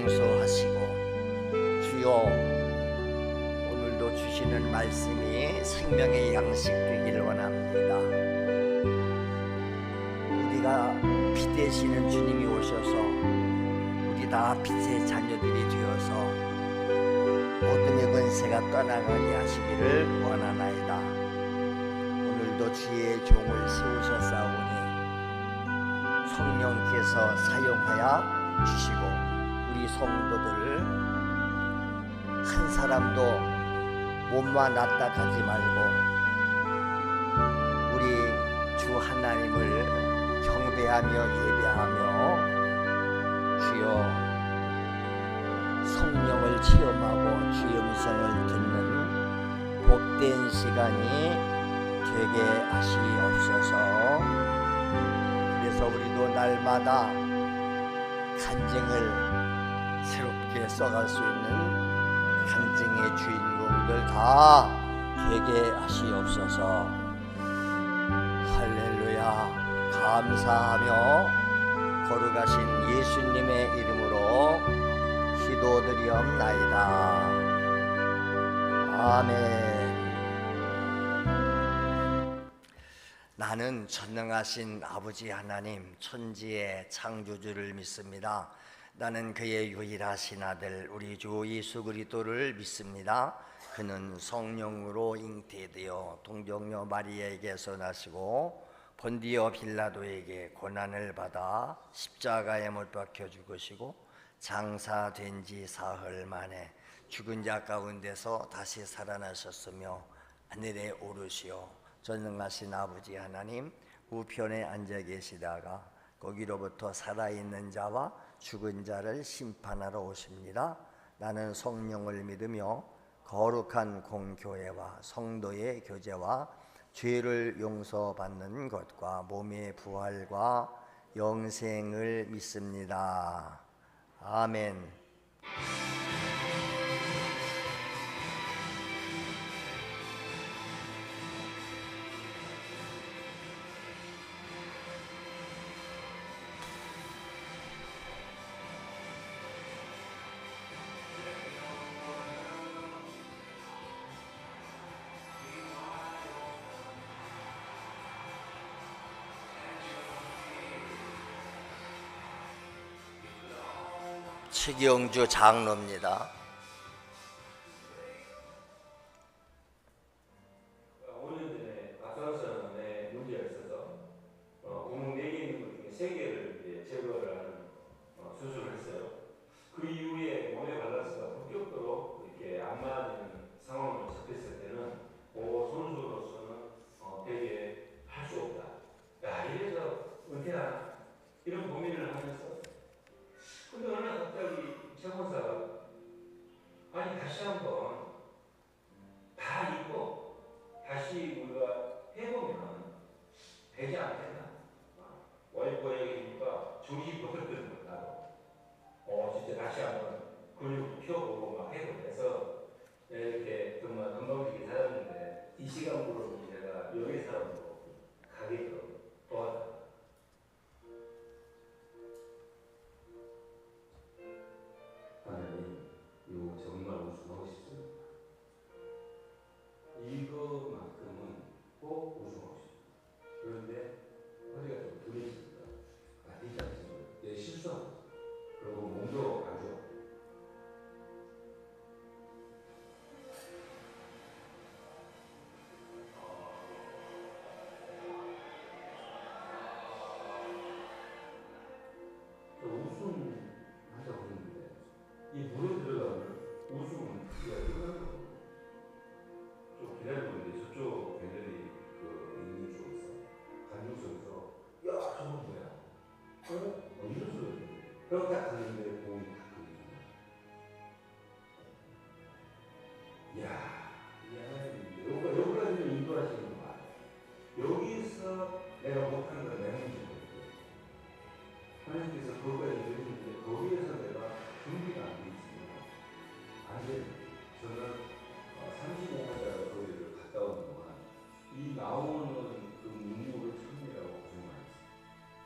용서하시고 주여 오늘도 주시는 말씀이 생명의 양식 되길 원합니다. 우리가 빛 되시는 주님이 오셔서 우리 다 빛의 자녀들이 되어서 어둠의 권세가 떠나가게 하시기를 원하나이다. 오늘도 주의 종을 세우셨사오니 성령께서 사용하여 주시고 우리 성도들 한 사람도 몸만 낫다 가지 말고 우리 주 하나님을 경배하며 예배하며 주여 성령을 체험하고 주의 음성을 듣는 복된 시간이 되게 하시옵소서. 그래서 우리도 날마다 간증을 새롭게 써갈 수 있는 간증의 주인공들 다 되게 하시옵소서. 할렐루야. 감사하며 거룩하신 예수님의 이름으로 기도드리옵나이다. 아멘. 나는 전능하신 아버지 하나님 천지의 창조주를 믿습니다. 나는 그의 유일하신 아들 우리 주 예수 그리스도를 믿습니다. 그는 성령으로 잉태되어 동정녀 마리아에게서 나시고 본디오 빌라도에게 고난을 받아 십자가에 못 박혀 죽으시고 장사된 지 사흘 만에 죽은 자 가운데서 다시 살아나셨으며 하늘에 오르시어 전능하신 아버지 하나님 우편에 앉아 계시다가 거기로부터 살아있는 자와 죽은 자를 심판하러 오십니다. 나는 성령을 믿으며 거룩한 공교회와 성도의 교제와 죄를 용서받는 것과 몸의 부활과 영생을 믿습니다. 아멘. 최경주 장로입니다.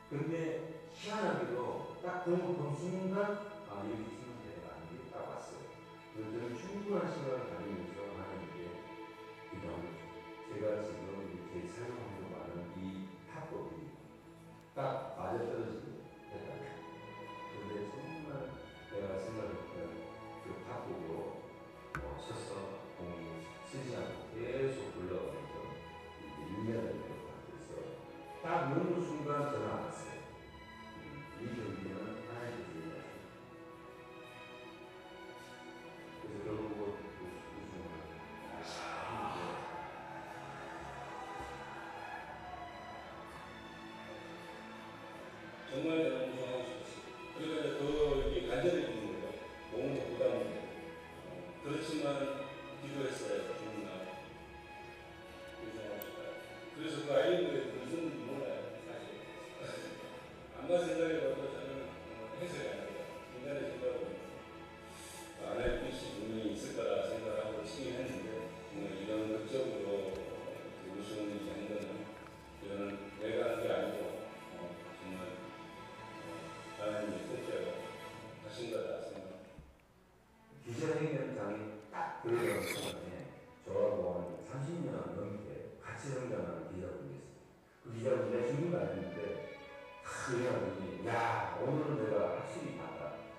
근데 희한하게도 딱 그 순간 이렇게 생각해요.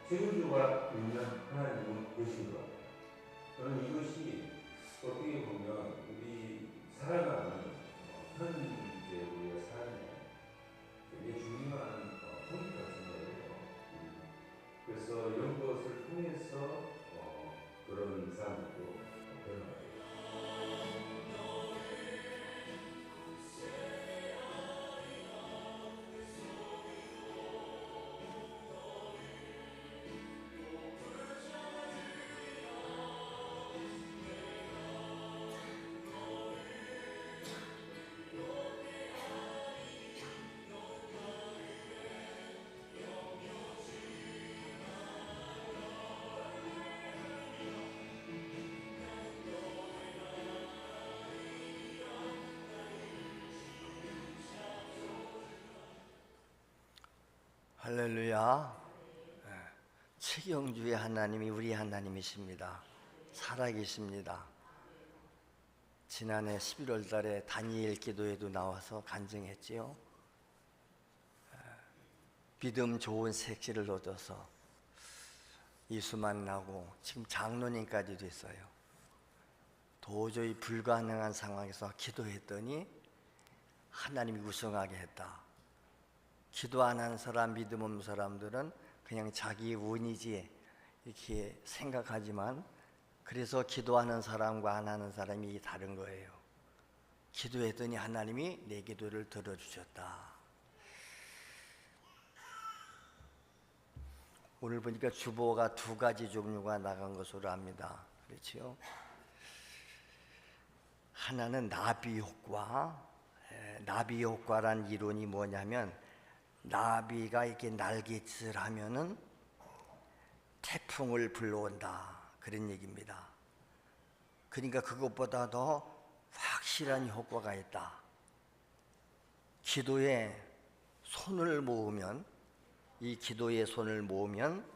창조주가 있는 하나님은 계신 것. 저는 이것이 어떻게 보면 우리 살아가는 현 이제 우리의 삶에 굉장히 중요한 포인트 같은 거예요. 그래서 이런 것을 통해서 그런 삶도 변화돼요. 할렐루야. 최경주의 하나님이 우리 하나님이십니다. 살아계십니다. 지난해 11월 달에 다니엘 기도회도 나와서 간증했지요. 믿음 좋은 색시를 얻어서 이수 만나고 지금 장로님까지 됐어요. 도저히 불가능한 상황에서 기도했더니 하나님이 우승하게 했다. 기도 안 한 사람, 믿음 없는 사람들은 그냥 자기 운이지 이렇게 생각하지만, 그래서 기도하는 사람과 안 하는 사람이 다른 거예요. 기도했더니 하나님이 내 기도를 들어주셨다. 오늘 보니까 주보가 2가지 종류가 나간 것으로 압니다. 그렇죠? 하나는 나비 효과. 나비 효과란 이론이 뭐냐면, 나비가 이렇게 날갯짓을 하면은 태풍을 불러온다, 그런 얘기입니다. 그러니까 그것보다 더 확실한 효과가 있다. 기도에 손을 모으면, 이 기도에 손을 모으면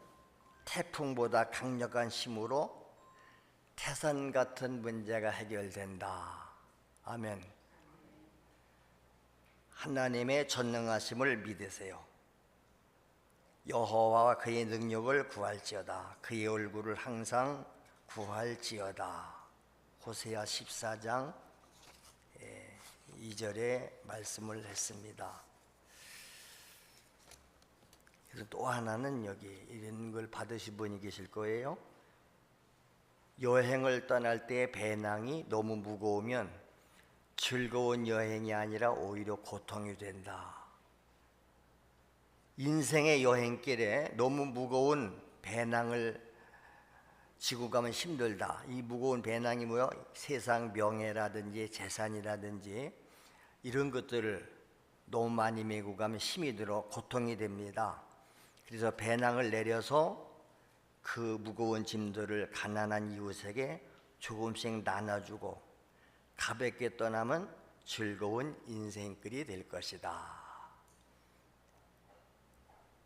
태풍보다 강력한 힘으로 태산 같은 문제가 해결된다. 아멘. 하나님의 전능하심을 믿으세요. 여호와와 그의 능력을 구할지어다. 그의 얼굴을 항상 구할지어다. 호세아 14장 2절에 말씀을 했습니다. 그래서 또 하나는 여기 이런 걸 받으신 분이 계실 거예요. 여행을 떠날 때 배낭이 너무 무거우면 즐거운 여행이 아니라 오히려 고통이 된다. 인생의 여행길에 너무 무거운 배낭을 지고 가면 힘들다. 이 무거운 배낭이 뭐요? 세상 명예라든지 재산이라든지 이런 것들을 너무 많이 메고 가면 힘이 들어 고통이 됩니다. 그래서 배낭을 내려서 그 무거운 짐들을 가난한 이웃에게 조금씩 나눠주고 가볍게 떠나면 즐거운 인생길이 될 것이다.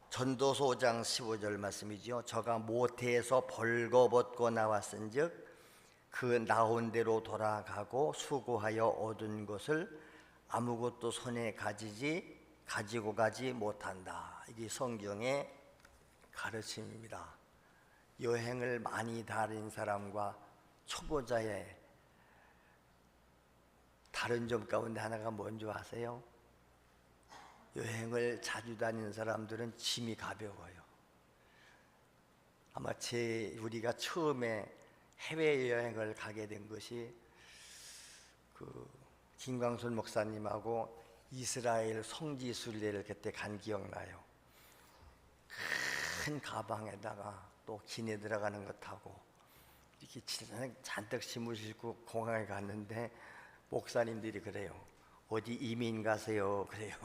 전도서 5장 15절 말씀이지요. 저가 모태에서 벌거벗고 나왔은즉 그 나온 대로 돌아가고 수고하여 얻은 것을 아무것도 손에 가지고 가지 못한다. 이게 성경의 가르침입니다. 여행을 많이 다닌 사람과 초보자의 다른 점 가운데 하나가 뭔지 아세요? 여행을 자주 다니는 사람들은 짐이 가벼워요. 아마 우리가 처음에 해외여행을 가게 된 것이 김광순 목사님하고 이스라엘 성지 순례를 그때 간 기억나요. 큰 가방에다가 또 기내 들어가는 것 타고 이렇게 잔뜩 짐을 싣고 공항에 갔는데 목사님들이 그래요. 어디 이민 가세요? 그래요.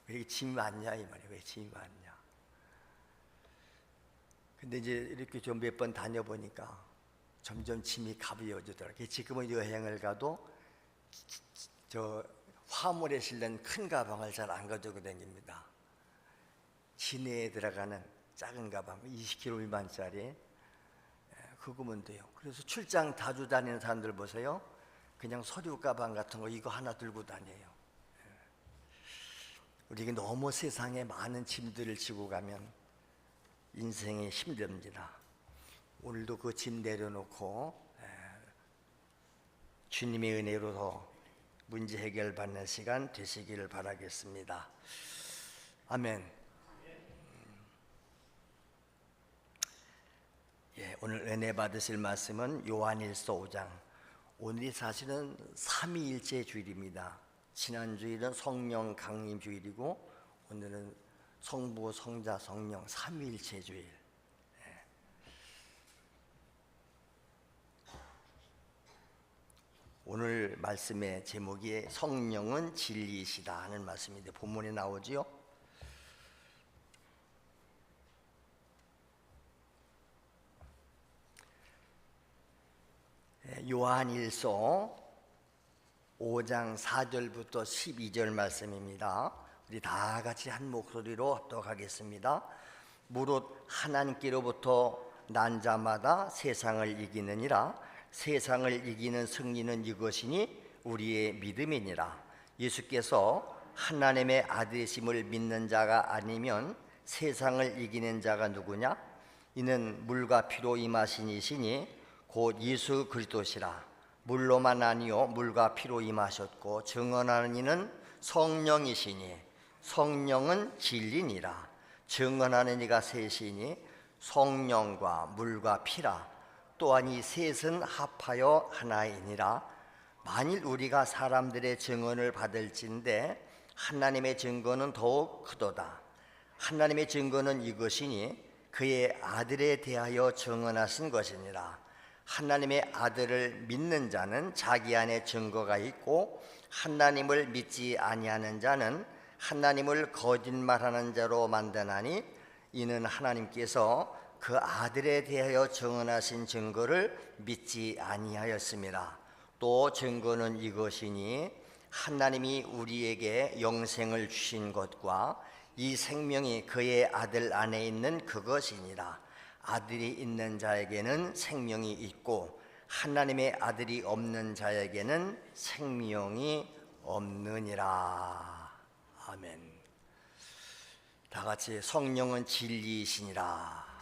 왜 이렇게 짐이 많냐 이 말이에요. 왜 짐이 많냐. 근데 이제 이렇게 좀 몇 번 다녀보니까 점점 짐이 가벼워지더라고요. 지금은 여행을 가도 저 화물에 실는 큰 가방을 잘 안 가지고 다닙니다. 시내에 들어가는 작은 가방 20kg 미만짜리 그거면 돼요. 그래서 출장 자주 다니는 사람들 보세요. 그냥 서류 가방 같은 거 이거 하나 들고 다녀요. 우리가 너무 세상에 많은 짐들을 지고 가면 인생이 힘듭니다. 오늘도 그 짐 내려놓고 주님의 은혜로 더 문제 해결받는 시간 되시기를 바라겠습니다. 아멘. 오늘 은혜 받으실 말씀은 요한일서 5장. 오늘이 사실은 삼위일체 주일입니다. 지난 주일은 성령 강림 주일이고 오늘은 성부, 성자, 성령 삼위일체 주일. 오늘 말씀의 제목이 성령은 진리이시다 하는 말씀인데 본문에 나오지요. 요한일서 5장 4절부터 12절 말씀입니다. 우리 다 같이 한 목소리로 합독하겠습니다. 무릇 하나님께로부터 난 자마다 세상을 이기느니라. 세상을 이기는 승리는 이것이니 우리의 믿음이니라. 예수께서 하나님의 아들이심을 믿는 자가 아니면 세상을 이기는 자가 누구냐? 이는 물과 피로 임하신 이시니 곧 예수 그리스도시라. 물로만 아니요 물과 피로 임하셨고 증언하는 이는 성령이시니 성령은 진리니라. 증언하는 이가 셋이니 성령과 물과 피라. 또한 이 셋은 합하여 하나이니라. 만일 우리가 사람들의 증언을 받을진대 하나님의 증거는 더욱 크도다. 하나님의 증거는 이것이니 그의 아들에 대하여 증언하신 것이니라. 하나님의 아들을 믿는 자는 자기 안에 증거가 있고 하나님을 믿지 아니하는 자는 하나님을 거짓말하는 자로 만드나니 이는 하나님께서 그 아들에 대하여 증언하신 증거를 믿지 아니하였음이라. 또 증거는 이것이니 하나님이 우리에게 영생을 주신 것과 이 생명이 그의 아들 안에 있는 그것이니라. 아들이 있는 자에게는 생명이 있고 하나님의 아들이 없는 자에게는 생명이 없느니라. 아멘. 다 같이 성령은 진리이시니라.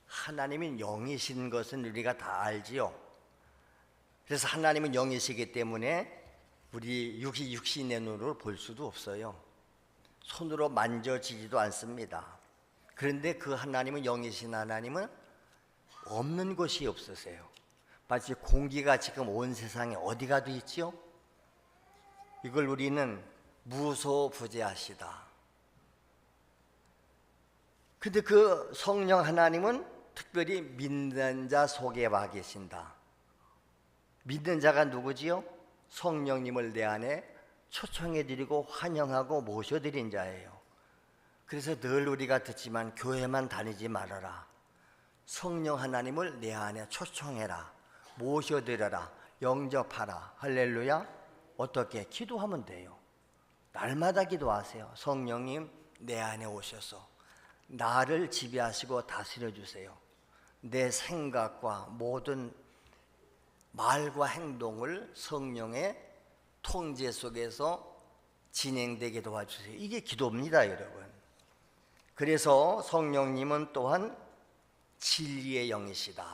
하나님은 영이신 것은 우리가 다 알지요. 그래서 하나님은 영이시기 때문에 우리 육신의 눈으로 볼 수도 없어요. 손으로 만져지지도 않습니다. 그런데 그 하나님은 영이신 하나님은 없는 곳이 없으세요. 마치 공기가 지금 온 세상에 어디 가도 있지요. 이걸 우리는 무소부재하시다. 근데 그 성령 하나님은 특별히 믿는 자 속에 와 계신다. 믿는 자가 누구지요? 성령님을 내 안에 초청해드리고 환영하고 모셔드린 자예요. 그래서 늘 우리가 듣지만 교회만 다니지 말아라. 성령 하나님을 내 안에 초청해라. 모셔드려라. 영접하라. 할렐루야. 어떻게? 기도하면 돼요. 날마다 기도하세요. 성령님 내 안에 오셔서 나를 지배하시고 다스려 주세요. 내 생각과 모든 말과 행동을 성령의 통제 속에서 진행되게 도와주세요. 이게 기도입니다, 여러분. 그래서 성령님은 또한 진리의 영이시다.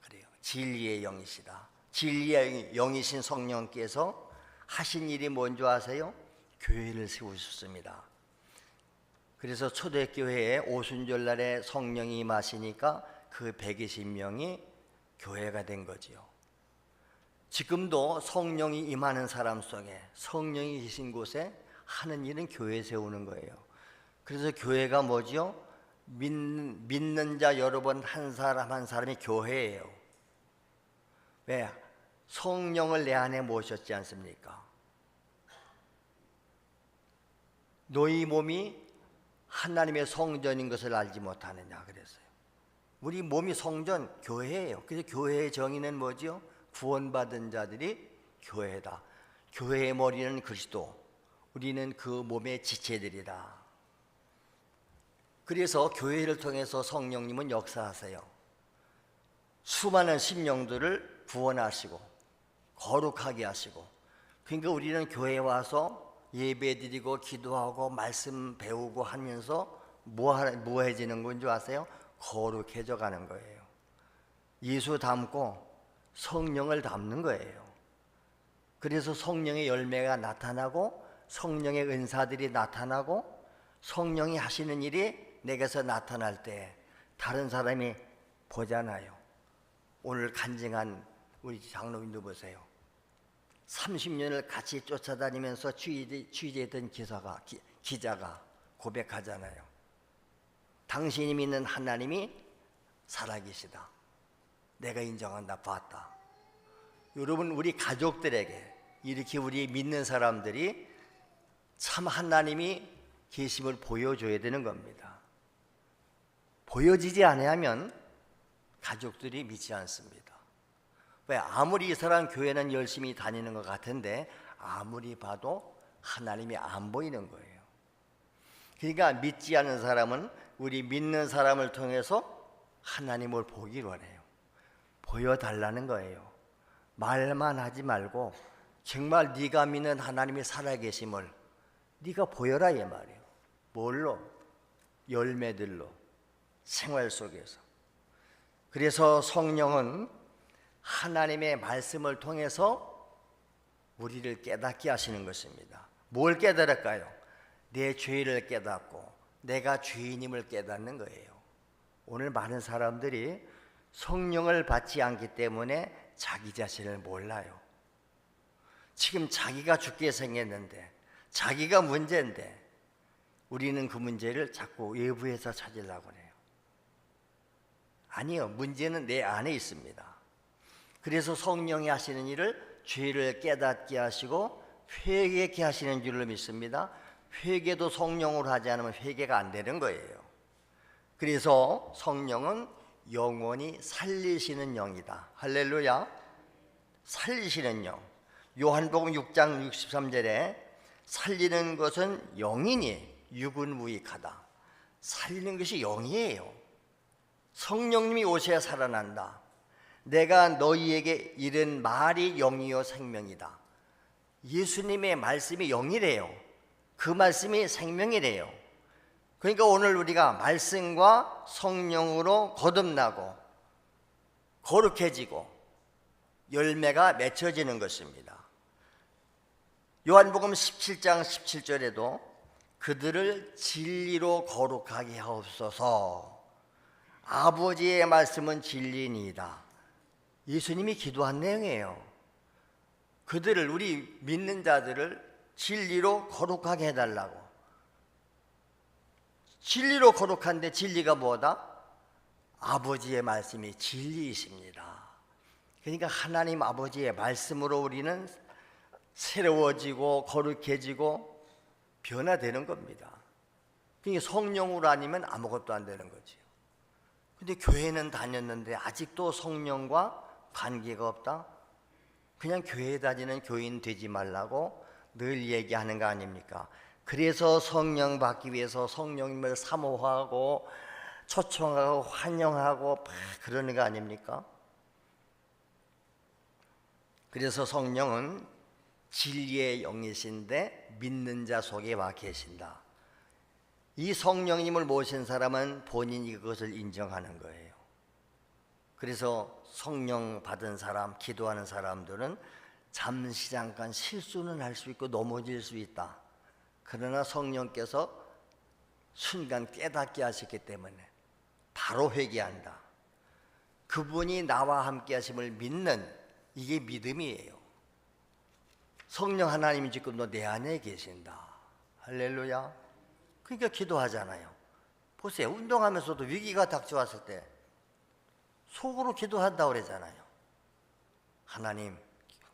그래요. 진리의 영이시다. 진리의 영이신 성령께서 하신 일이 뭔지 아세요? 교회를 세우셨습니다. 그래서 초대교회에 오순절 날에 성령이 임하시니까 그 120명이 교회가 된 거지요. 지금도 성령이 임하는 사람 속에 성령이 계신 곳에 하는 일은 교회 세우는 거예요. 그래서 교회가 뭐죠? 믿는 자 여러분 한 사람 한 사람이 교회예요. 왜? 성령을 내 안에 모셨지 않습니까? 너희 몸이 하나님의 성전인 것을 알지 못하느냐 그랬어요. 우리 몸이 성전, 교회예요. 그래서 교회의 정의는 뭐죠? 구원받은 자들이 교회다. 교회의 머리는 그리스도, 우리는 그 몸의 지체들이다. 그래서 교회를 통해서 성령님은 역사하세요. 수많은 심령들을 구원하시고 거룩하게 하시고, 그러니까 우리는 교회에 와서 예배드리고 기도하고 말씀 배우고 하면서 뭐해지는 건지 아세요? 거룩해져 가는 거예요. 예수 닮고 성령을 닮는 거예요. 그래서 성령의 열매가 나타나고 성령의 은사들이 나타나고 성령이 하시는 일이 내게서 나타날 때 다른 사람이 보잖아요. 오늘 간증한 우리 장로님도 보세요. 30년을 같이 쫓아다니면서 취재했던 기자가 고백하잖아요. 당신이 믿는 하나님이 살아계시다. 내가 인정한다, 봤다. 여러분, 우리 가족들에게 이렇게 우리 믿는 사람들이 참 하나님이 계심을 보여줘야 되는 겁니다. 보여지지 않으면 가족들이 믿지 않습니다. 왜? 아무리 이 사람 교회는 열심히 다니는 것 같은데 아무리 봐도 하나님이 안 보이는 거예요. 그러니까 믿지 않는 사람은 우리 믿는 사람을 통해서 하나님을 보기를 원해요. 보여달라는 거예요. 말만 하지 말고 정말 네가 믿는 하나님이 살아계심을 네가 보여라 이 말이에요. 뭘로? 열매들로, 생활 속에서. 그래서 성령은 하나님의 말씀을 통해서 우리를 깨닫게 하시는 것입니다. 뭘 깨달을까요? 내 죄를 깨닫고 내가 죄인임을 깨닫는 거예요. 오늘 많은 사람들이 성령을 받지 않기 때문에 자기 자신을 몰라요. 지금 자기가 죽게 생겼는데 자기가 문제인데 우리는 그 문제를 자꾸 외부에서 찾으려고 해요. 아니요, 문제는 내 안에 있습니다. 그래서 성령이 하시는 일을 죄를 깨닫게 하시고 회개케 하시는 줄로 믿습니다. 회개도 성령으로 하지 않으면 회개가 안 되는 거예요. 그래서 성령은 영원히 살리시는 영이다. 할렐루야. 살리시는 영. 요한복음 6장 63절에 살리는 것은 영이니 육은 무익하다. 살리는 것이 영이에요. 성령님이 오셔야 살아난다. 내가 너희에게 이른 말이 영이요 생명이다. 예수님의 말씀이 영이래요. 그 말씀이 생명이래요. 그러니까 오늘 우리가 말씀과 성령으로 거듭나고 거룩해지고 열매가 맺혀지는 것입니다. 요한복음 17장 17절에도 그들을 진리로 거룩하게 하옵소서. 아버지의 말씀은 진리니이다. 예수님이 기도한 내용이에요. 그들을, 우리 믿는 자들을 진리로 거룩하게 해달라고. 진리로 거룩한데 진리가 뭐다? 아버지의 말씀이 진리이십니다. 그러니까 하나님 아버지의 말씀으로 우리는 새로워지고 거룩해지고 변화되는 겁니다. 그러니까 성령으로 아니면 아무것도 안 되는 거지요. 근데 교회는 다녔는데 아직도 성령과 관계가 없다? 그냥 교회 다니는 교인 되지 말라고 늘 얘기하는 거 아닙니까? 그래서 성령 받기 위해서 성령님을 사모하고 초청하고 환영하고 그러는 거 아닙니까? 그래서 성령은 진리의 영이신데 믿는 자 속에 와 계신다. 이 성령님을 모신 사람은 본인이 그것을 인정하는 거예요. 그래서 성령 받은 사람, 기도하는 사람들은 잠시 잠깐 실수는 할 수 있고 넘어질 수 있다. 그러나 성령께서 순간 깨닫게 하셨기 때문에 바로 회개한다. 그분이 나와 함께 하심을 믿는, 이게 믿음이에요. 성령 하나님이 지금 너 내 안에 계신다. 할렐루야. 그러니까 기도하잖아요. 보세요. 운동하면서도 위기가 닥쳐왔을 때 속으로 기도한다고 그러잖아요. 하나님,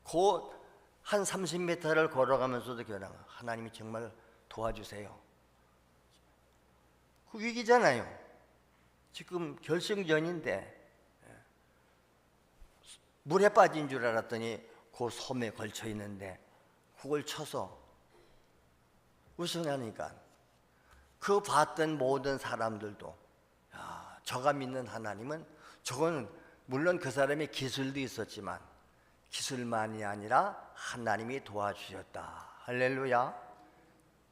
곧 한 30m를 걸어가면서도 기도하는 거예요. 하나님이 정말 도와주세요. 그 위기잖아요. 지금 결승전인데 물에 빠진 줄 알았더니 그 섬에 걸쳐 있는데 그걸 쳐서 우승하니까 그 봤던 모든 사람들도, 야, 저가 믿는 하나님은, 저건 물론 그 사람의 기술도 있었지만 기술만이 아니라 하나님이 도와주셨다. 할렐루야.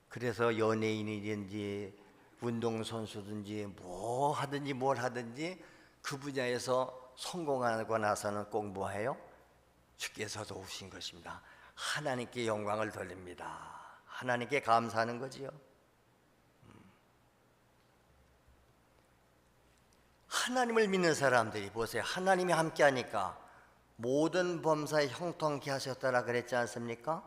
그래서 연예인이든지 운동선수든지 뭐 하든지 뭘 하든지 그 분야에서 성공하고 나서는 꼭 뭐해요? 주께서 도우신 것입니다. 하나님께 영광을 돌립니다. 하나님께 감사하는 거지요. 하나님을 믿는 사람들이 보세요. 하나님이 함께하니까 모든 범사에 형통케 하셨다라 그랬지 않습니까?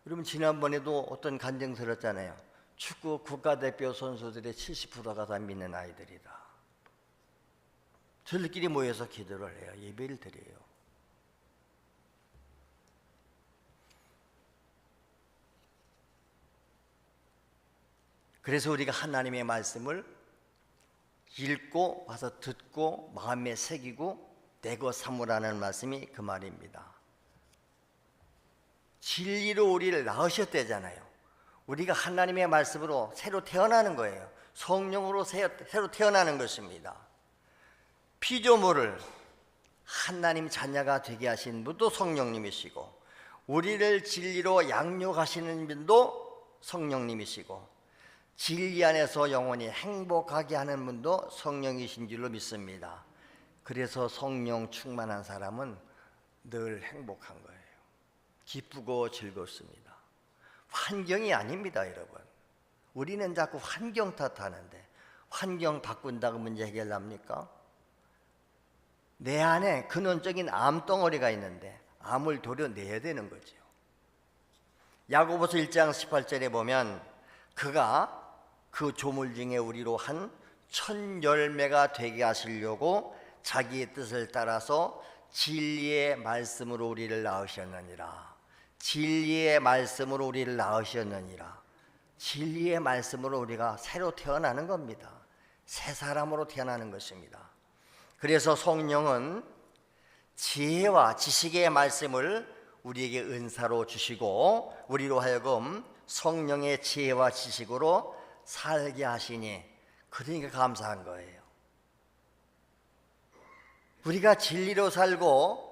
여러분 지난번에도 어떤 간증 들었잖아요. 축구 국가대표 선수들의 70%가 다 믿는 아이들이다. 저들끼리 모여서 기도를 해요. 예배를 드려요. 그래서 우리가 하나님의 말씀을 읽고 와서 듣고 마음에 새기고 내고 삼으라는 말씀이 그 말입니다. 진리로 우리를 낳으셨대잖아요. 우리가 하나님의 말씀으로 새로 태어나는 거예요. 성령으로 새로 태어나는 것입니다. 피조물을 하나님 자녀가 되게 하신 분도 성령님이시고 우리를 진리로 양육하시는 분도 성령님이시고 진리 안에서 영원히 행복하게 하는 분도 성령이신 줄로 믿습니다. 그래서 성령 충만한 사람은 늘 행복한 거예요. 기쁘고 즐겁습니다. 환경이 아닙니다, 여러분. 우리는 자꾸 환경 탓하는데 환경 바꾼다고 문제 해결합니까? 내 안에 근원적인 암덩어리가 있는데 암을 도려내야 되는 거죠. 야고보서 1장 18절에 보면 그가 그 조물 중에 우리로 한 천 열매가 되게 하시려고 자기의 뜻을 따라서 진리의 말씀으로 우리를 낳으셨느니라. 진리의 말씀으로 우리를 낳으셨느니라. 진리의 말씀으로 우리가 새로 태어나는 겁니다. 새 사람으로 태어나는 것입니다. 그래서 성령은 지혜와 지식의 말씀을 우리에게 은사로 주시고 우리로 하여금 성령의 지혜와 지식으로 살게 하시니 그러니까 감사한 거예요. 우리가 진리로 살고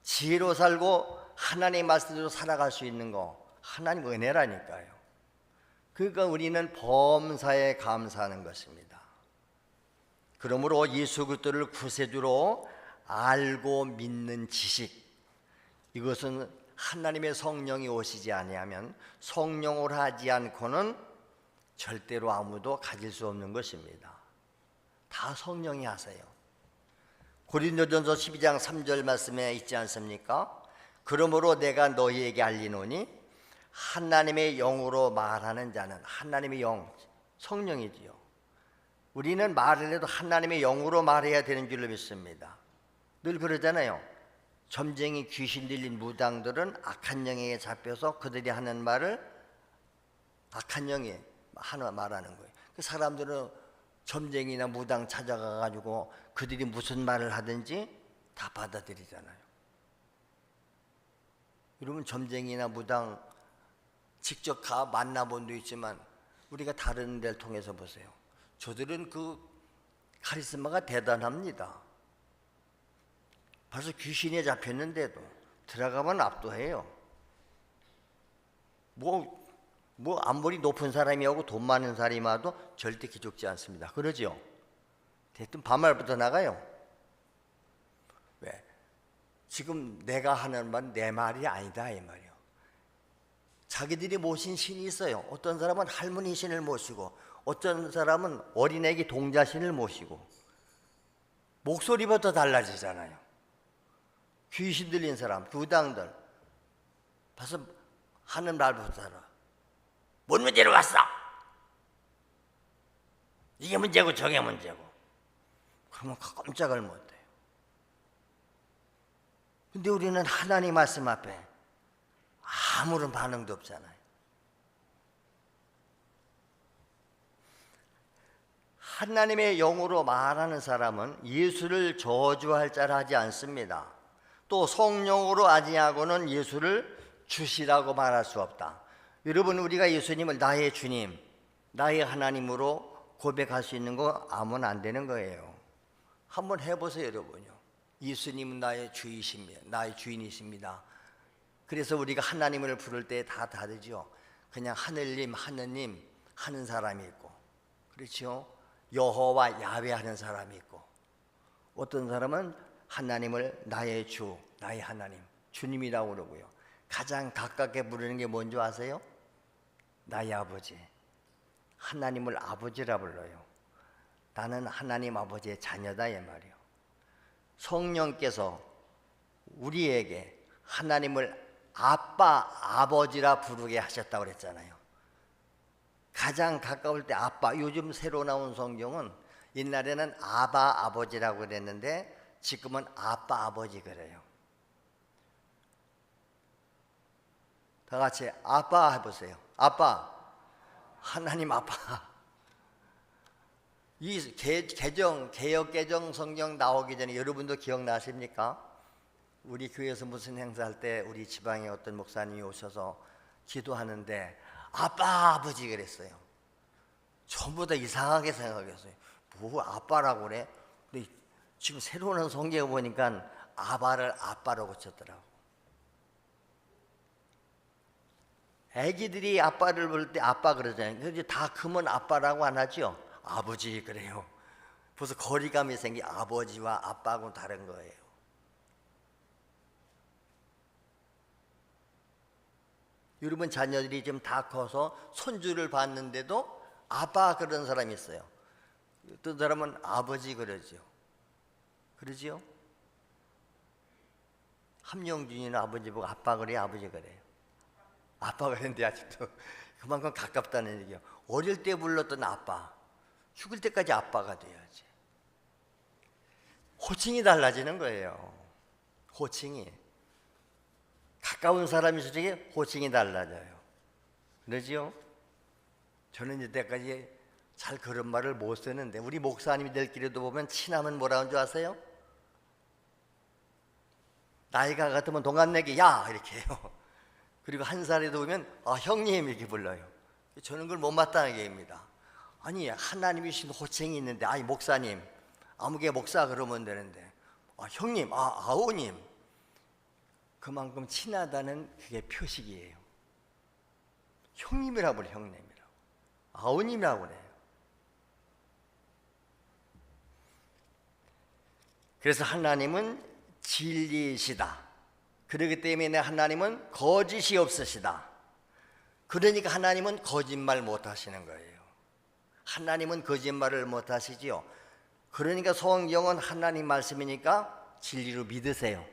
지혜로 살고 하나님의 말씀대로 살아갈 수 있는 거 하나님 은혜라니까요. 그러니까 우리는 범사에 감사하는 것입니다. 그러므로 예수 그리스도를 구세주로 알고 믿는 지식, 이것은 하나님의 성령이 오시지 아니하면 성령을 하지 않고는 절대로 아무도 가질 수 없는 것입니다. 다 성령이 하세요. 고린도전서 12장 3절 말씀에 있지 않습니까? 그러므로 내가 너희에게 알리노니 하나님의 영으로 말하는 자는, 하나님의 영, 성령이지요. 우리는 말을 해도 하나님의 영으로 말해야 되는 줄로 믿습니다. 늘 그러잖아요. 점쟁이 귀신 들린 무당들은 악한 영에 잡혀서 그들이 하는 말을 악한 영이 하나 말하는 거예요. 그 사람들은 점쟁이나 무당 찾아가 가지고 그들이 무슨 말을 하든지 다 받아들이잖아요. 여러분 점쟁이나 무당 직접 가 만나본 도 있지만 우리가 다른 데를 통해서 보세요. 저들은 그 카리스마가 대단합니다. 벌써 귀신에 잡혔는데도 들어가면 압도해요. 뭐 아무리 높은 사람이 오고 돈 많은 사람이 와도 절대 기죽지 않습니다. 그러죠? 대뜸 반말부터 나가요. 왜? 지금 내가 하는 말은 내 말이 아니다 이 말이에요. 자기들이 모신 신이 있어요. 어떤 사람은 할머니 신을 모시고 어떤 사람은 어린애기 동자신을 모시고 목소리부터 달라지잖아요. 귀신 들린 사람, 부당들 봐서 하는 말부터 알아. 뭔 문제로 왔어? 이게 문제고 저게 문제고. 그러면 깜짝을 못해요. 근데 우리는 하나님 말씀 앞에 아무런 반응도 없잖아요. 하나님의 영으로 말하는 사람은 예수를 저주할 자라 하지 않습니다. 또 성령으로 아니하고는 예수를 주시라고 말할 수 없다. 여러분 우리가 예수님을 나의 주님, 나의 하나님으로 고백할 수 있는 거 아무나 안 되는 거예요. 한번 해보세요 여러분요. 예수님은 나의 주이십니다. 나의 주인이십니다. 그래서 우리가 하나님을 부를 때 다 다르죠. 그냥 하늘님, 하느님 하는 사람이 있고 그렇죠? 여호와 야훼 하는 사람이 있고, 어떤 사람은 하나님을 나의 주, 나의 하나님, 주님이라고 그러고요. 가장 가깝게 부르는 게 뭔지 아세요? 나의 아버지. 하나님을 아버지라 불러요. 나는 하나님 아버지의 자녀다 이 말이요. 성령께서 우리에게 하나님을 아빠, 아버지라 부르게 하셨다고 그랬잖아요. 가장 가까울 때 아빠. 요즘 새로 나온 성경은 옛날에는 아바, 아버지라고 그랬는데 지금은 아빠, 아버지 그래요. 다 같이 아빠 해보세요. 아빠, 하나님 아빠. 이 개역 개정 성경 나오기 전에 여러분도 기억나십니까? 우리 교회에서 무슨 행사할 때 우리 지방에 어떤 목사님이 오셔서 기도하는데 아빠, 아버지 그랬어요. 전부 다 이상하게 생각했어요. 뭐 아빠라고 그래? 근데 지금 새로 나온 성경을 보니까 아바를 아빠로 고쳤더라고. 애기들이 아빠를 부를 때 아빠 그러잖아요. 근데 다 크면 아빠라고 안 하죠? 아버지 그래요. 벌써 거리감이 생기. 아버지와 아빠하고는 다른 거예요. 여러분 자녀들이 지금 다 커서 손주를 봤는데도 아빠 그런 사람이 있어요. 어떤 사람은 아버지 그러죠. 그러지요? 함영준이는 아버지 보고 아빠 그래요, 아버지 그래요? 아빠 그랬는데 아직도 그만큼 가깝다는 얘기예요. 어릴 때 불렀던 아빠, 죽을 때까지 아빠가 돼야지. 호칭이 달라지는 거예요. 호칭이. 가까운 사람이 솔직히 호칭이 달라져요. 그러지요? 저는 이때까지 잘 그런 말을 못 쓰는데 우리 목사님들끼리도 보면 친하면 뭐라는 줄 아세요? 나이가 같으면 동갑내기 야 이렇게 해요. 그리고 한 살에도 보면 형님 이렇게 불러요. 저는 그걸 못마땅하게 얘기합니다. 아니 하나님이신 호칭이 있는데 아니 목사님 아무개 목사 그러면 되는데 형님 아우님 그만큼 친하다는 그게 표식이에요. 형님이라고 그래요. 형님이라고. 아우님이라고 그래요. 그래서 하나님은 진리이시다. 그렇기 때문에 하나님은 거짓이 없으시다. 그러니까 하나님은 거짓말 못 하시는 거예요. 하나님은 거짓말을 못 하시지요. 그러니까 성경은 하나님 말씀이니까 진리로 믿으세요.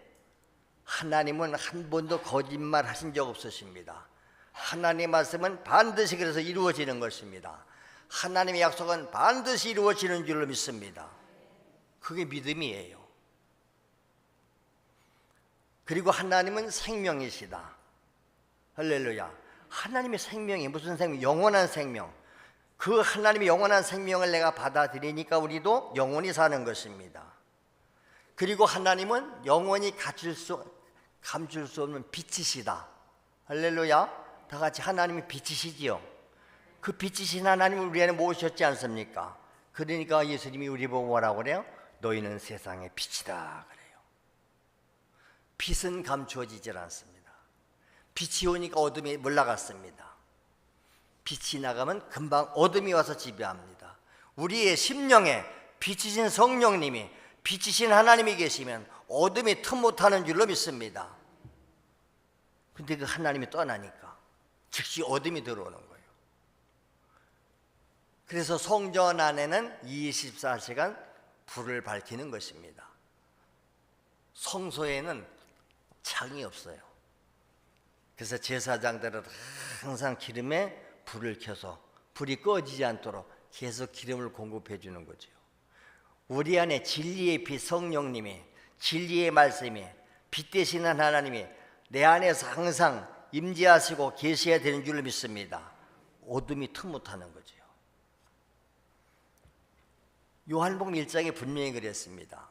하나님은 한 번도 거짓말 하신 적 없으십니다. 하나님의 말씀은 반드시 그래서 이루어지는 것입니다. 하나님의 약속은 반드시 이루어지는 줄로 믿습니다. 그게 믿음이에요. 그리고 하나님은 생명이시다. 할렐루야. 하나님의 생명이 무슨 생명? 영원한 생명. 그 하나님의 영원한 생명을 내가 받아들이니까 우리도 영원히 사는 것입니다. 그리고 하나님은 영원히 감출 수 없는 빛이시다. 할렐루야. 다 같이 하나님이 빛이시지요. 그 빛이신 하나님을 우리 안에 모으셨지 않습니까? 그러니까 예수님이 우리 보고 뭐라고 그래요? 너희는 세상의 빛이다 그래요. 빛은 감추어지질 않습니다. 빛이 오니까 어둠이 물러갔습니다. 빛이 나가면 금방 어둠이 와서 지배합니다. 우리의 심령에 빛이신 성령님이 빛이신 하나님이 계시면 어둠이 틈 못하는 줄로 믿습니다. 근데 그 하나님이 떠나니까 즉시 어둠이 들어오는 거예요. 그래서 성전 안에는 24시간 불을 밝히는 것입니다. 성소에는 창이 없어요. 그래서 제사장들은 항상 기름에 불을 켜서 불이 꺼지지 않도록 계속 기름을 공급해 주는 거죠. 우리 안에 진리의 빛 성령님이, 진리의 말씀이, 빛 되시는 하나님이 내 안에서 항상 임재하시고 계셔야 되는 줄 믿습니다. 어둠이 틈 못하는 거죠. 요한복음 1장에 분명히 그랬습니다.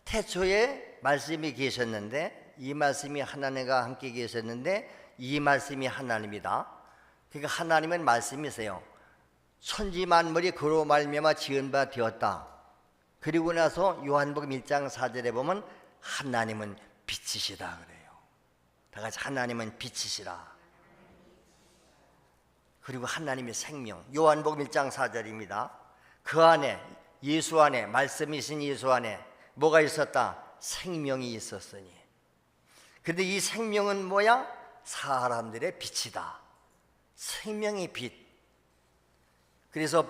태초에 말씀이 계셨는데 이 말씀이 하나님과 함께 계셨는데 이 말씀이 하나님이다. 그러니까 하나님은 말씀이세요. 천지 만물이 그로 말미암아 지은 바 되었다. 그리고 나서 요한복음 1장 4절에 보면 하나님은 빛이시다 그래요. 다 같이 하나님은 빛이시라. 그리고 하나님의 생명. 요한복음 1장 4절입니다. 그 안에, 예수 안에, 말씀이신 예수 안에 뭐가 있었다? 생명이 있었으니. 그런데 이 생명은 뭐야? 사람들의 빛이다. 생명의 빛. 그래서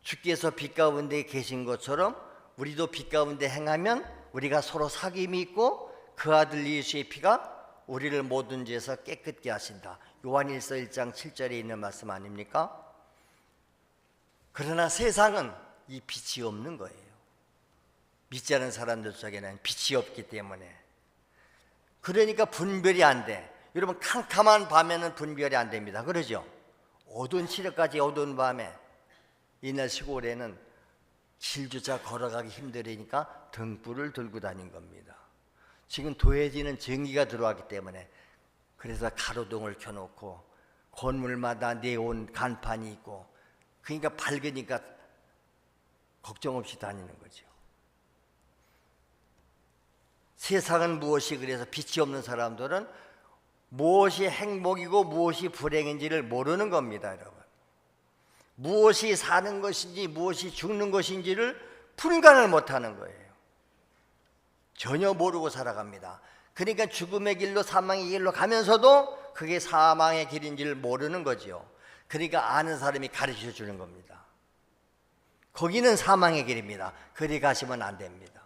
주께서 빛 가운데 계신 것처럼 우리도 빛 가운데 행하면 우리가 서로 사귐이 있고 그 아들 예수의 피가 우리를 모든 죄에서 깨끗게 하신다. 요한일서 1장 7절에 있는 말씀 아닙니까? 그러나 세상은 이 빛이 없는 거예요. 믿지 않은 사람들 속에는 빛이 없기 때문에. 그러니까 분별이 안 돼. 여러분, 캄캄한 밤에는 분별이 안 됩니다. 그러죠? 어두운 칠흑까지 어두운 밤에, 이날 시골에는 길조차 걸어가기 힘들으니까 등불을 들고 다닌 겁니다. 지금 도해지는 전기가 들어왔기 때문에, 그래서 가로등을 켜놓고 건물마다 네온 간판이 있고, 그러니까 밝으니까 걱정 없이 다니는 거죠. 세상은 무엇이 그래서 빛이 없는 사람들은 무엇이 행복이고 무엇이 불행인지를 모르는 겁니다, 여러분. 무엇이 사는 것인지 무엇이 죽는 것인지를 분간을 못하는 거예요. 전혀 모르고 살아갑니다. 그러니까 죽음의 길로 사망의 길로 가면서도 그게 사망의 길인지를 모르는 거죠. 그러니까 아는 사람이 가르쳐 주는 겁니다. 거기는 사망의 길입니다. 그리 가시면 안 됩니다.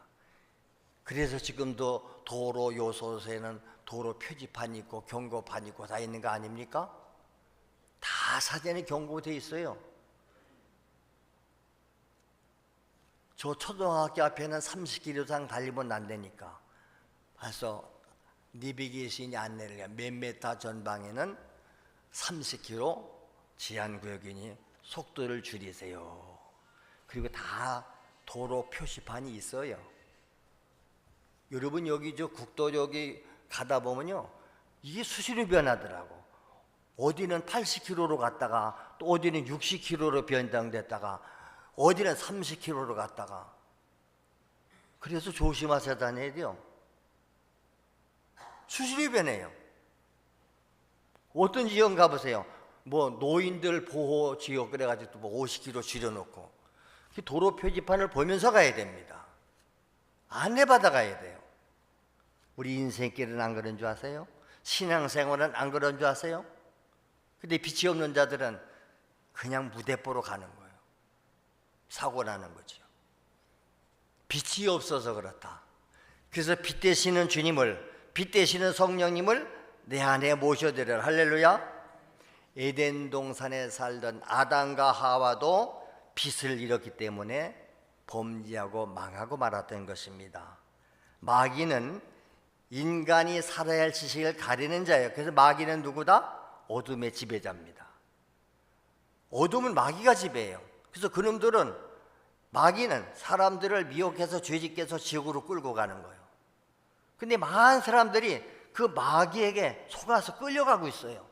그래서 지금도 도로 요소에는 도로 표지판이 있고 경고판이 있고 다 있는 거 아닙니까? 다 사전에 경고되어 있어요. 저 초등학교 앞에는 30km 이상 달리면 안 되니까 벌써 내비게이션이 안내를 해요. 몇 메타 전방에는 30km 제한구역이니 속도를 줄이세요. 그리고 다 도로 표시판이 있어요. 여러분, 여기 저 국도 여기 가다 보면요, 이게 수시로 변하더라고. 어디는 80km로 갔다가 또 어디는 60km로 변경됐다가 어디는 30km로 갔다가. 그래서 조심하셔야 다녀야 돼요. 수시로 변해요. 어떤 지역 가보세요. 뭐 노인들 보호 지역 그래가지고 뭐 50km 줄여놓고 도로 표지판을 보면서 가야 됩니다. 안내받아 가야 돼요. 우리 인생길은 안 그런 줄 아세요? 신앙생활은 안 그런 줄 아세요? 근데 빛이 없는 자들은 그냥 무대뽀로 가는 거예요. 사고 나는 거죠. 빛이 없어서 그렇다. 그래서 빛 되시는 주님을, 빛 되시는 성령님을 내 안에 모셔드려라. 할렐루야. 에덴 동산에 살던 아담과 하와도 빛을 잃었기 때문에 범죄하고 망하고 말았던 것입니다. 마귀는 인간이 살아야 할 지식을 가리는 자예요. 그래서 마귀는 누구다? 어둠의 지배자입니다. 어둠은 마귀가 지배해요. 그래서 그놈들은, 마귀는 사람들을 미혹해서 죄짓게 해서 지옥으로 끌고 가는 거예요. 근데 많은 사람들이 그 마귀에게 속아서 끌려가고 있어요.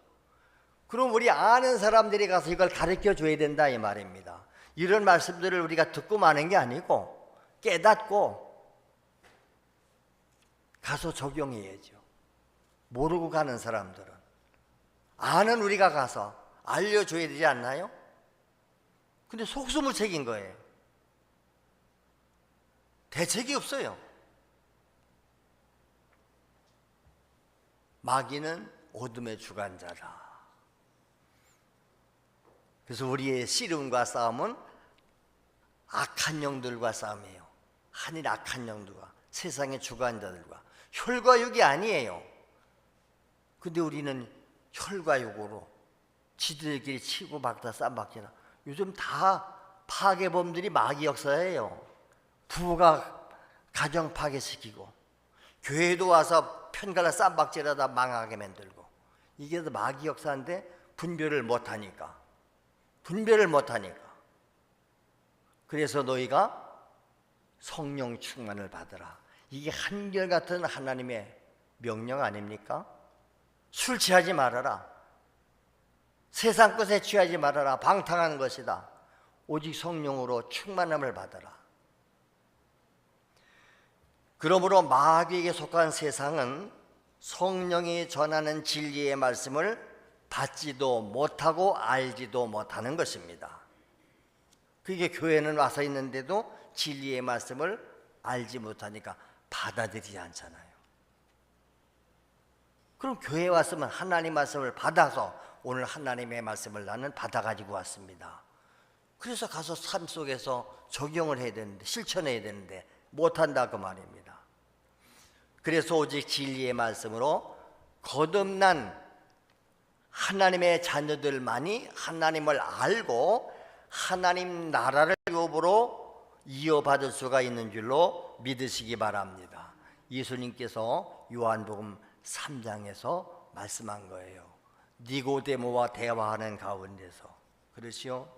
그럼 우리 아는 사람들이 가서 이걸 가르쳐 줘야 된다, 이 말입니다. 이런 말씀들을 우리가 듣고 마는 게 아니고 깨닫고 가서 적용해야죠. 모르고 가는 사람들은. 아는 우리가 가서 알려줘야 되지 않나요? 근데 속수무 책인 거예요. 대책이 없어요. 마귀는 어둠의 주관자다. 그래서 우리의 씨름과 싸움은 악한 영들과 싸움이에요. 하늘 악한 영들과 세상의 주관자들과. 혈과 육이 아니에요. 근데 우리는 혈과 육으로 지들끼리 치고 박다 쌈박지나. 요즘 다 파괴범들이 마귀 역사예요. 부부가 가정 파괴시키고 교회도 와서 편가라 쌈박질하다 망하게 만들고. 이게 마귀 역사인데 분별을 못하니까. 그래서 너희가 성령 충만을 받으라. 이게 한결같은 하나님의 명령 아닙니까? 술 취하지 말아라. 세상 것에 취하지 말아라. 방탕한 것이다. 오직 성령으로 충만함을 받아라. 그러므로 마귀에게 속한 세상은 성령이 전하는 진리의 말씀을 받지도 못하고 알지도 못하는 것입니다. 그게 교회는 와서 있는데도 진리의 말씀을 알지 못하니까 받아들이지 않잖아요. 그럼 교회에 왔으면 하나님 말씀을 받아서 오늘 하나님의 말씀을 나는 받아가지고 왔습니다. 그래서 가서 삶 속에서 적용을 해야 되는데, 실천해야 되는데 못한다 그 말입니다. 그래서 오직 진리의 말씀으로 거듭난 하나님의 자녀들만이 하나님을 알고 하나님 나라를 유업으로 이어받을 수가 있는 줄로 믿으시기 바랍니다. 예수님께서 요한복음 3장에서 말씀한 거예요. 니고데모와 대화하는 가운데서. 그렇지요?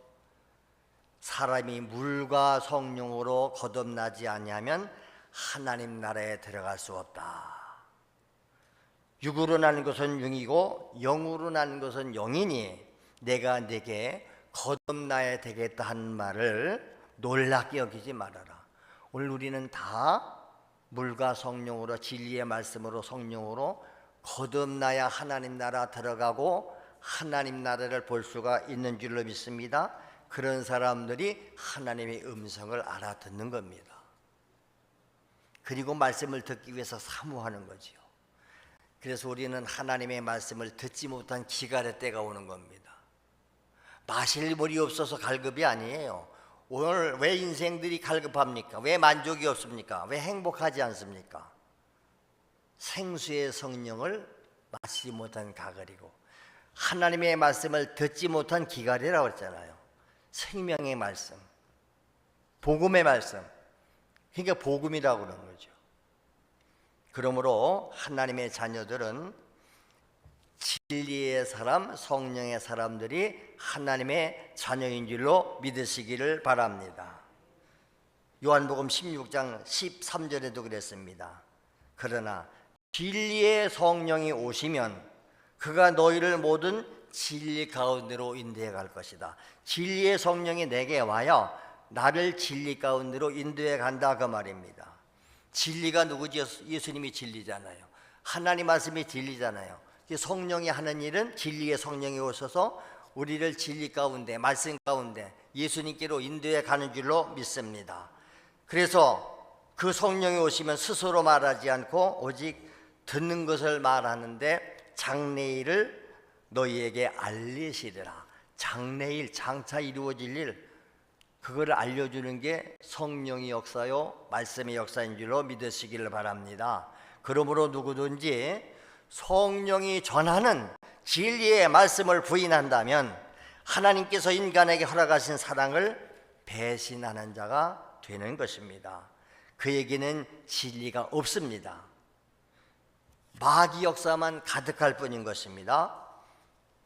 사람이 물과 성령으로 거듭나지 아니하면 하나님 나라에 들어갈 수 없다. 육으로 난 것은 육이고 영으로 난 것은 영이니 내가 네게 거듭나야 되겠다 한 말을 놀랍게 여기지 말아라. 오늘 우리는 다 물과 성령으로, 진리의 말씀으로, 성령으로 거듭나야 하나님 나라 들어가고 하나님 나라를 볼 수가 있는 줄로 믿습니다. 그런 사람들이 하나님의 음성을 알아듣는 겁니다. 그리고 말씀을 듣기 위해서 사모하는 거지요. 그래서 우리는 하나님의 말씀을 듣지 못한 기갈의 때가 오는 겁니다. 마실 물이 없어서 갈급이 아니에요. 오늘 왜 인생들이 갈급합니까? 왜 만족이 없습니까? 왜 행복하지 않습니까? 생수의 성령을 마시지 못한 가글이고 하나님의 말씀을 듣지 못한 기갈이라고 했잖아요. 생명의 말씀, 복음의 말씀, 그러니까 복음이라고 그러는 거죠. 그러므로 하나님의 자녀들은 진리의 사람, 성령의 사람들이 하나님의 자녀인 줄로 믿으시기를 바랍니다. 요한복음 16장 13절에도 그랬습니다. 그러나 진리의 성령이 오시면 그가 너희를 모든 진리 가운데로 인도해 갈 것이다. 진리의 성령이 내게 와요. 나를 진리 가운데로 인도해 간다 그 말입니다. 진리가 누구지? 예수님이 진리잖아요. 하나님 말씀이 진리잖아요. 성령이 하는 일은 진리의 성령이 오셔서 우리를 진리 가운데, 말씀 가운데 예수님께로 인도해 가는 줄로 믿습니다. 그래서 그 성령이 오시면 스스로 말하지 않고 오직 듣는 것을 말하는데 장래일을 너희에게 알리시리라. 장래일, 장차 이루어질 일, 그걸 알려주는 게 성령의 역사요 말씀의 역사인 줄로 믿으시기를 바랍니다. 그러므로 누구든지 성령이 전하는 진리의 말씀을 부인한다면 하나님께서 인간에게 허락하신 사랑을 배신하는 자가 되는 것입니다. 그에게는 진리가 없습니다. 마귀 역사만 가득할 뿐인 것입니다.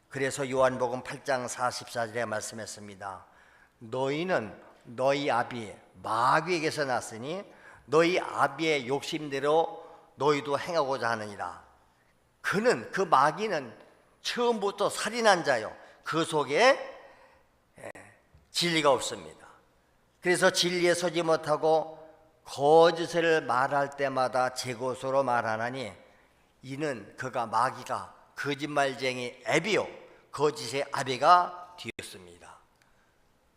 그래서 요한복음 8장 44절에 말씀했습니다. 너희는 너희 아비 마귀에게서 났으니 너희 아비의 욕심대로 너희도 행하고자 하느니라. 그는, 그 마귀는 처음부터 살인한 자요. 그 속에 진리가 없습니다. 그래서 진리에 서지 못하고 거짓을 말할 때마다 제 것으로 말하나니 이는 그가 마귀가 거짓말쟁이 애비요 거짓의 아비가 되었습니다.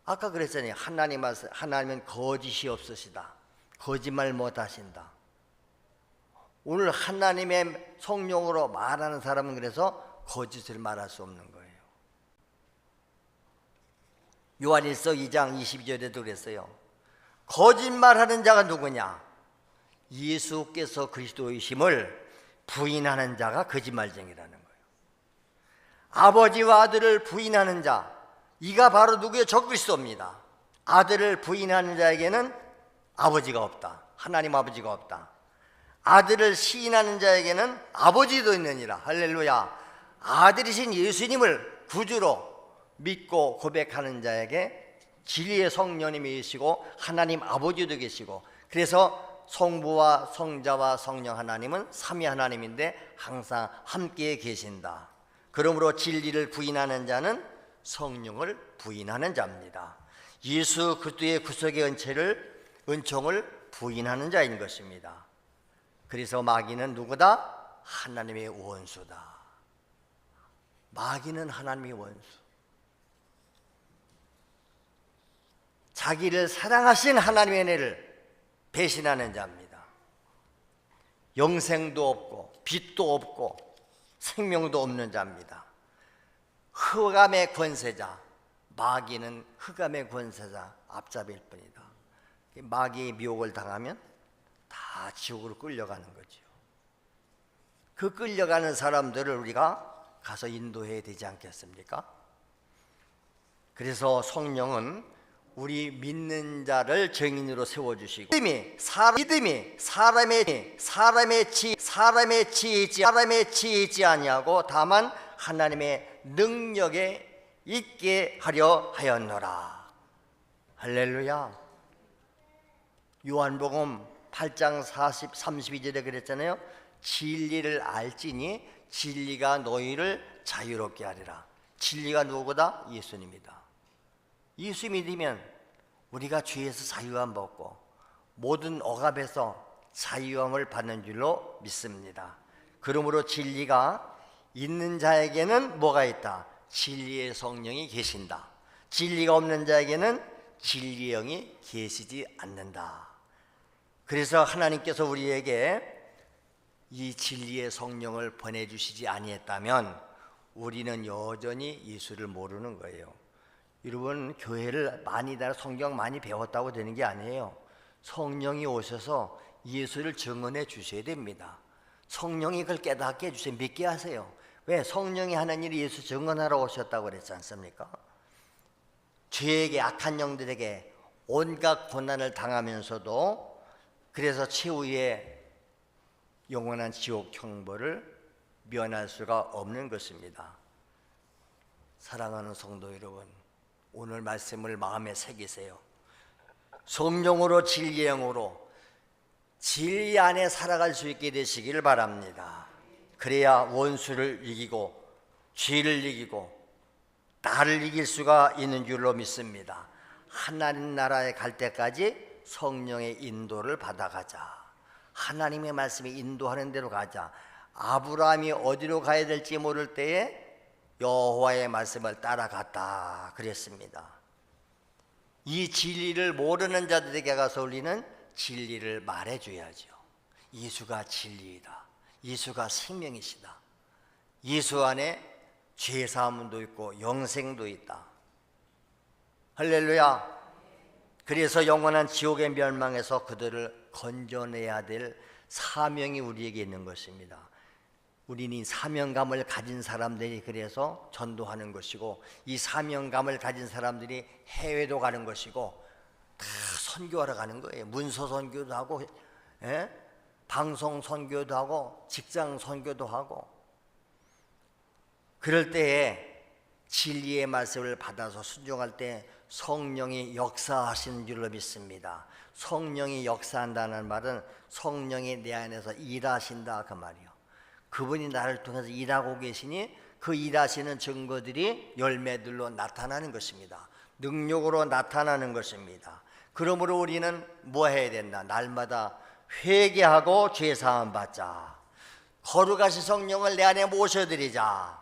아까 그랬잖아요. 하나님은 거짓이 없으시다. 거짓말 못하신다. 오늘 하나님의 성령으로 말하는 사람은 그래서 거짓을 말할 수 없는 거예요. 요한일서 2장 22절에도 그랬어요. 거짓말하는 자가 누구냐? 예수께서 그리스도이심을 부인하는 자가 거짓말쟁이라는 거예요. 아버지와 아들을 부인하는 자, 이가 바로 누구의 적그리스도입니다. 아들을 부인하는 자에게는 아버지가 없다. 하나님 아버지가 없다. 아들을 시인하는 자에게는 아버지도 있느니라. 할렐루야. 아들이신 예수님을 구주로 믿고 고백하는 자에게 진리의 성령님이 계시고 하나님 아버지도 계시고, 그래서 성부와 성자와 성령 하나님은 삼위 하나님인데 항상 함께 계신다. 그러므로 진리를 부인하는 자는 성령을 부인하는 자입니다. 예수 그리스도의 구속의 은총을 부인하는 자인 것입니다. 그래서 마귀는 누구다? 하나님의 원수다. 마귀는 하나님의 원수. 자기를 사랑하신 하나님의 은혜를 배신하는 자입니다. 영생도 없고 빛도 없고 생명도 없는 자입니다. 흑암의 권세자, 마귀는 흑암의 권세자 앞잡이일 뿐이다. 마귀의 미혹을 당하면 다 지옥으로 끌려가는 거지요. 그 끌려가는 사람들을 우리가 가서 인도해야 되지 않겠습니까? 그래서 성령은 우리 믿는 자를 증인으로 세워주시고, 믿음이 사람의 지혜지 아니하고 다만 하나님의 능력에 있게 하려 하였노라. 할렐루야. 요한복음 8장 32절에 그랬잖아요. 진리를 알지니 진리가 너희를 자유롭게 하리라. 진리가 누구다? 예수님이다. 예수 믿으면 우리가 죄에서 자유함 받고 모든 억압에서 자유함을 받는 줄로 믿습니다. 그러므로 진리가 있는 자에게는 뭐가 있다? 진리의 성령이 계신다. 진리가 없는 자에게는 진리의 영이 계시지 않는다. 그래서 하나님께서 우리에게 이 진리의 성령을 보내주시지 아니했다면 우리는 여전히 예수를 모르는 거예요. 여러분, 교회를 많이 다녀 성경 많이 배웠다고 되는 게 아니에요. 성령이 오셔서 예수를 증언해 주셔야 됩니다. 성령이 그걸 깨닫게 해주세요. 믿게 하세요. 왜? 성령이 하는 일이 예수 증언하러 오셨다고 그랬지 않습니까? 죄에게, 악한 영들에게 온갖 고난을 당하면서도 그래서 최후의 영원한 지옥 형벌을 면할 수가 없는 것입니다. 사랑하는 성도 여러분, 오늘 말씀을 마음에 새기세요. 성령으로 진리의 영으로 진리 안에 살아갈 수 있게 되시길 바랍니다. 그래야 원수를 이기고 죄를 이기고 나를 이길 수가 있는 줄로 믿습니다. 하나님 나라에 갈 때까지 성령의 인도를 받아가자. 하나님의 말씀에 인도하는 대로 가자. 아브라함이 어디로 가야 될지 모를 때에 여호와의 말씀을 따라갔다 그랬습니다. 이 진리를 모르는 자들에게 가서 우리는 진리를 말해줘야죠. 예수가 진리이다. 예수가 생명이시다. 예수 안에 죄사함도 있고 영생도 있다. 할렐루야. 그래서 영원한 지옥의 멸망에서 그들을 건져내야 될 사명이 우리에게 있는 것입니다. 우리는 이 사명감을 가진 사람들이 그래서 전도하는 것이고, 이 사명감을 가진 사람들이 해외도 가는 것이고, 다 선교하러 가는 거예요. 문서 선교도 하고, 방송 선교도 하고, 직장 선교도 하고. 그럴 때에 진리의 말씀을 받아서 순종할 때 성령이 역사하시는 줄로 믿습니다. 성령이 역사한다는 말은 성령이 내 안에서 일하신다 그 말이요. 그분이 나를 통해서 일하고 계시니 그 일하시는 증거들이 열매들로 나타나는 것입니다. 능력으로 나타나는 것입니다. 그러므로 우리는 뭐 해야 된다? 날마다 회개하고 죄사함 받자. 거룩하신 성령을 내 안에 모셔드리자.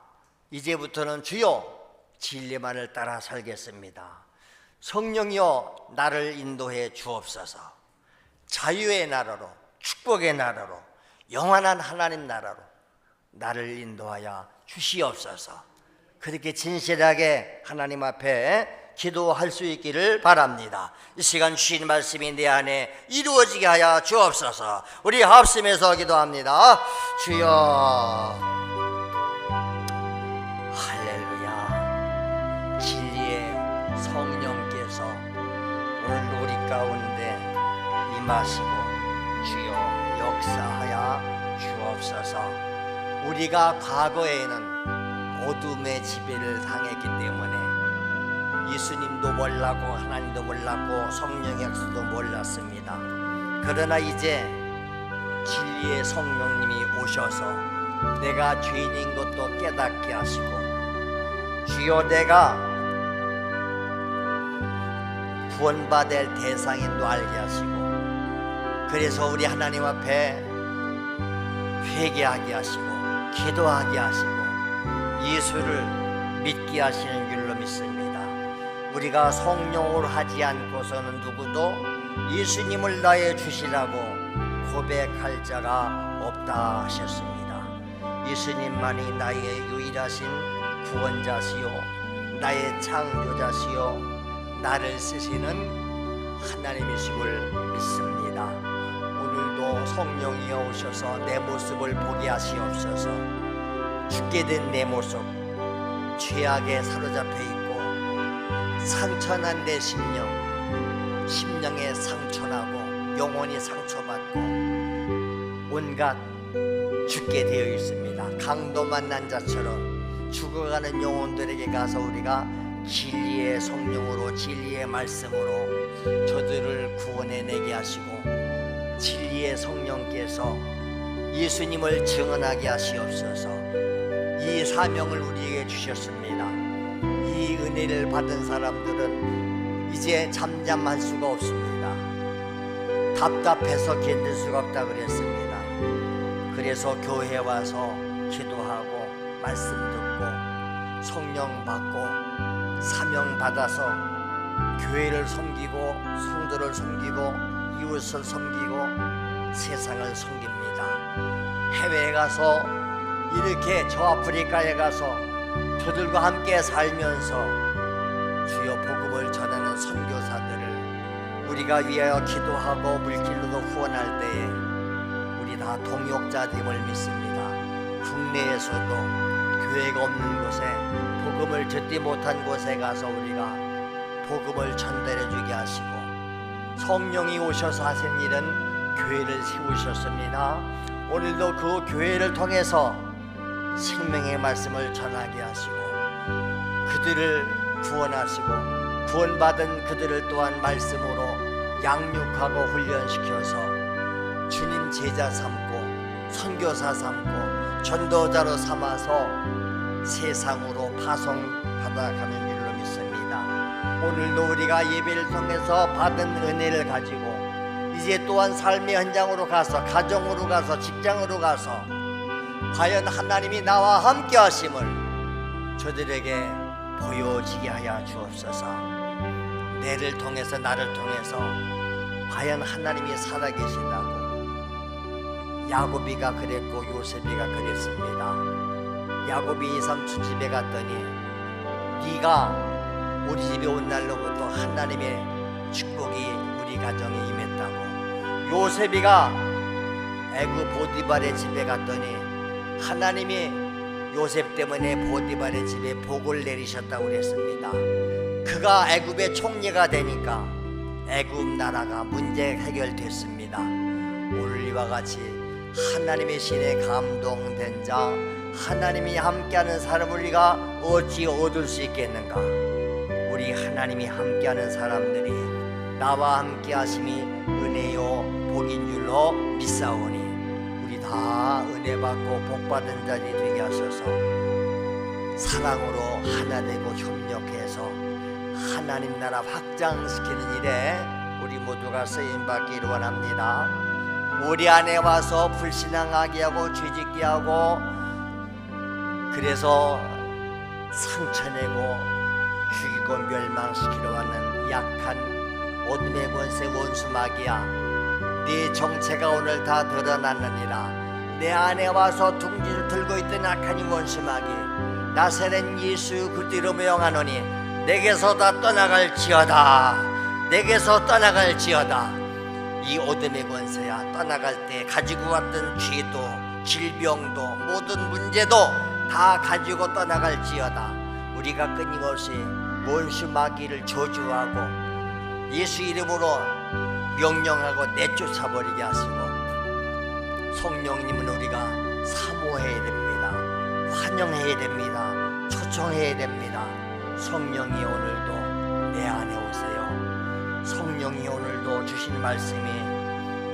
이제부터는 주여 진리만을 따라 살겠습니다. 성령이여 나를 인도해 주옵소서. 자유의 나라로, 축복의 나라로, 영원한 하나님 나라로 나를 인도하여 주시옵소서. 그렇게 진실하게 하나님 앞에 기도할 수 있기를 바랍니다. 이 시간 주신 말씀이 내 안에 이루어지게 하여 주옵소서. 우리 합심해서 기도합니다. 주여, 할렐루야. 진리의 성령께서 오늘 우리 가운데 임하시고 주여 역사하여 주옵소서. 우리가 과거에는 어둠의 지배를 당했기 때문에 예수님도 몰랐고 하나님도 몰랐고 성령의 약속도 몰랐습니다. 그러나 이제 진리의 성령님이 오셔서 내가 죄인인 것도 깨닫게 하시고, 주여 내가 구원받을 대상인도 알게 하시고, 그래서 우리 하나님 앞에 회개하게 하시고 기도하게 하시고 예수를 믿게 하시는 줄로 믿습니다. 우리가 성령으로 하지 않고서는 누구도 예수님을 나의 주시라고 고백할 자가 없다 하셨습니다. 예수님만이 나의 유일하신 구원자시요 나의 창조자시요 나를 쓰시는 하나님이심을 믿습니다. 오늘도 성령이 오셔서 내 모습을 보게 하시옵소서. 죽게 된 내 모습, 죄악에 사로잡혀 있고 상처난 내 심령에 상처나고 영혼이 상처받고 온갖 죽게 되어 있습니다. 강도 만난 자처럼 죽어가는 영혼들에게 가서 우리가 진리의 성령으로 진리의 말씀으로 저들을 구원해내게 하시고 진리의 성령께서 예수님을 증언하게 하시옵소서. 이 사명을 우리에게 주셨습니다. 이 은혜를 받은 사람들은 이제 잠잠할 수가 없습니다. 답답해서 견딜 수가 없다 그랬습니다. 그래서 교회 와서 기도하고 말씀 듣고 성령 받고 사명 받아서 교회를 섬기고 성도를 섬기고 이웃을 섬기고 세상을 섬깁니다. 해외에 가서 이렇게 저 아프리카에 가서 저들과 함께 살면서 주여 복음을 전하는 선교사들을 우리가 위하여 기도하고 물길로도 후원할 때에 우리 다 동역자됨을 믿습니다. 국내에서도 교회가 없는 곳에 복음을 듣지 못한 곳에 가서 우리가 복음을 전달해 주게 하시고 성령이 오셔서 하신 일은 교회를 세우셨습니다. 오늘도 그 교회를 통해서 생명의 말씀을 전하게 하시고 그들을 구원하시고 구원받은 그들을 또한 말씀으로 양육하고 훈련시켜서 주님 제자 삼고 선교사 삼고 전도자로 삼아서 세상으로 파송받아가는 줄로 믿습니다. 오늘도 우리가 예배를 통해서 받은 은혜를 가지고 이제 또한 삶의 현장으로 가서 가정으로 가서 직장으로 가서 과연 하나님이 나와 함께 하심을 저들에게 보여지게 하여 주옵소서. 내를 통해서 나를 통해서 과연 하나님이 살아계신다고 야곱이가 그랬고 요셉이가 그랬습니다. 야곱이 이삼촌 집에 갔더니 네가 우리 집에 온 날로부터 하나님의 축복이 우리 가정에 임했다고, 요셉이가 애굽 보디발의 집에 갔더니 하나님이 요셉 때문에 보디발의 집에 복을 내리셨다고 그랬습니다. 그가 애굽의 총리가 되니까 애굽 나라가 문제 해결됐습니다. 오늘 이와 같이 하나님의 신에 감동된 자, 하나님이 함께하는 사람을 우리가 어찌 얻을 수 있겠는가? 우리 하나님이 함께하는 사람들이 나와 함께하심이 은혜요 복인 줄로 믿사오니 우리 다 은혜 받고 복 받은 자리 되게 하셔서 사랑으로 하나 되고 협력해서 하나님 나라 확장시키는 일에 우리 모두가 쓰임 받기를 원합니다. 우리 안에 와서 불신앙하게 하고 죄짓게 하고 그래서 상처내고 죽이고 멸망시키려 하는 약한 어둠의 권세 원수 마귀야, 네 정체가 오늘 다 드러났느니라. 내 안에 와서 둥지를 들고 있던 악한 이 원수 마귀, 나사렛 예수 그리스도 명하노니 내게서 다 떠나갈지어다. 내게서 떠나갈지어다. 이 어둠의 권세야, 떠나갈 때 가지고 왔던 죄도 질병도 모든 문제도 다 가지고 떠나갈지어다. 우리가 끊임없이 원수 마귀를 저주하고 예수 이름으로 명령하고 내쫓아버리게 하시고, 성령님은 우리가 사모해야 됩니다. 환영해야 됩니다. 초청해야 됩니다. 성령이 오늘도 내 안에 오세요. 성령이 오늘도 주신 말씀이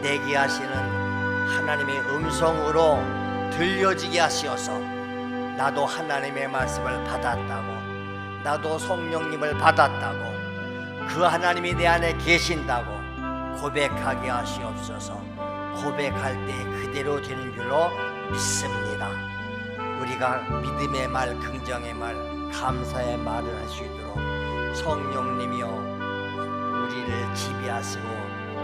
내게 하시는 하나님의 음성으로 들려지게 하시어서 나도 하나님의 말씀을 받았다고, 나도 성령님을 받았다고, 그 하나님이 내 안에 계신다고 고백하게 하시옵소서. 고백할 때 그대로 되는 줄로 믿습니다. 우리가 믿음의 말, 긍정의 말, 감사의 말을 할 수 있도록 성령님이여 우리를 지배하시고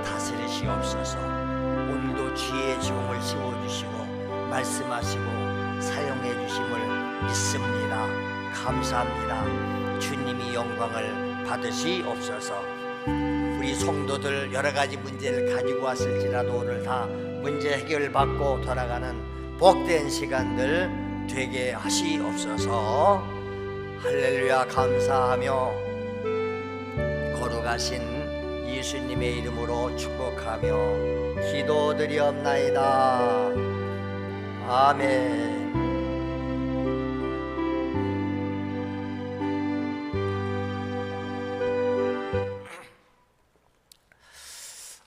다스리시옵소서. 오늘도 주의 종을 세워주시고 말씀하시고 사용해 주심을 믿습니다. 감사합니다. 주님이 영광을 받으시옵소서. 우리 성도들 여러 가지 문제를 가지고 왔을지라도 오늘 다 문제 해결받고 돌아가는 복된 시간들 되게 하시옵소서. 할렐루야. 감사하며 거룩하신 예수님의 이름으로 축복하며 기도드리옵나이다. 아멘.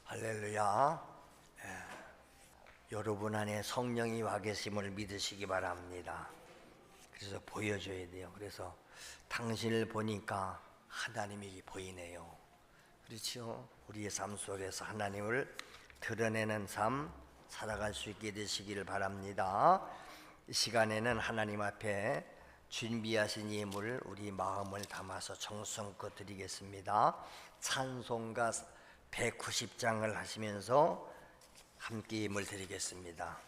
할렐루야. 여러분 안에 성령이 와 계심을 믿으시기 바랍니다. 그래서 보여줘야 돼요. 그래서 당신을 보니까 하나님이 보이네요. 그렇죠? 우리의 삶 속에서 하나님을 드러내는 삶 살아갈 수 있게 되시기를 바랍니다. 이 시간에는 하나님 앞에 준비하신 예물을 우리 마음을 담아서 정성껏 드리겠습니다. 찬송가 190장을 하시면서 함께 예물 드리겠습니다.